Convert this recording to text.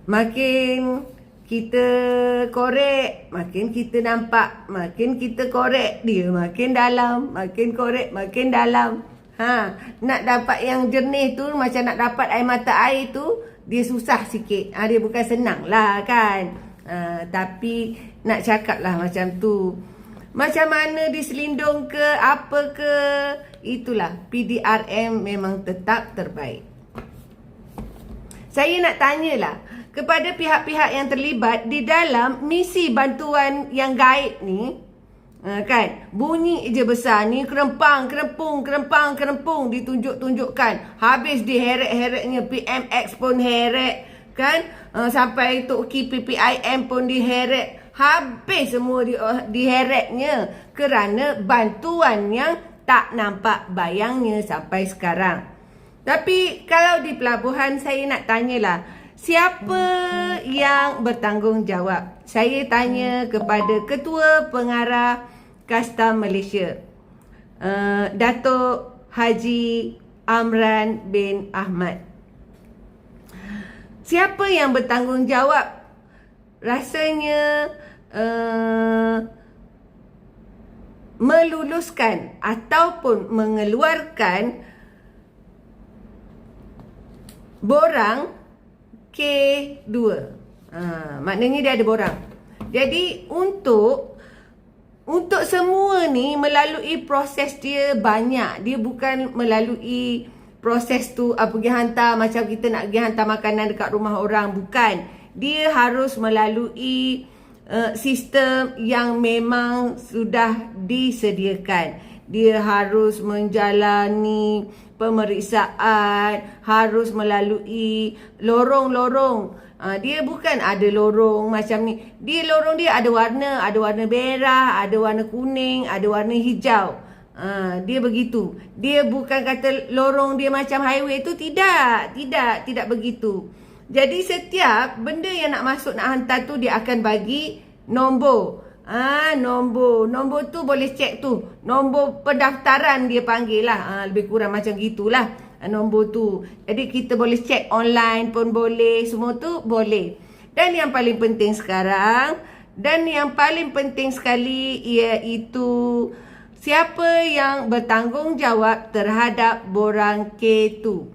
Makin kita korek, makin kita nampak. Makin kita korek, dia makin dalam. Makin korek, makin dalam. Nak dapat yang jernih tu, macam nak dapat air mata air tu, dia susah sikit. Dia bukan senang lah kan. Tapi nak cakap lah macam tu. Macam mana diselindung ke, apa ke, itulah PDRM memang tetap terbaik. Saya nak tanyalah kepada pihak-pihak yang terlibat di dalam misi bantuan yang gaib ni, kan, bunyi je besar ni, kerempang, kerempung ditunjuk-tunjukkan. Habis diheret-heretnya, PMX pun heret, kan, sampai Tok Ki PPIM pun diheret. Habis semua diheretnya kerana bantuan yang tak nampak bayangnya sampai sekarang. Tapi kalau di pelabuhan, saya nak tanyalah, siapa yang bertanggungjawab? Saya tanya kepada Ketua Pengarah Kastam Malaysia, Datuk Haji Amran bin Ahmad. Siapa yang bertanggungjawab? Rasanya meluluskan ataupun mengeluarkan borang K2. Maknanya dia ada borang. Jadi untuk semua ni melalui proses dia banyak. Dia bukan melalui proses tu pergi hantar macam kita nak pergi hantar makanan dekat rumah orang. Bukan. Dia harus melalui sistem yang memang sudah disediakan. Dia harus menjalani pemeriksaan, harus melalui lorong-lorong. Dia bukan ada lorong macam ni. Lorong dia ada warna merah, ada warna kuning, ada warna hijau. Dia begitu. Dia bukan kata lorong dia macam highway tu. Tidak begitu. Jadi setiap benda yang nak masuk, nak hantar tu, dia akan bagi nombor. Nombor tu boleh cek tu. Nombor pendaftaran dia panggil lah. Lebih kurang macam gitulah nombor tu. Jadi kita boleh cek online pun boleh. Semua tu boleh. Dan yang paling penting sekarang, iaitu siapa yang bertanggungjawab terhadap borang K2.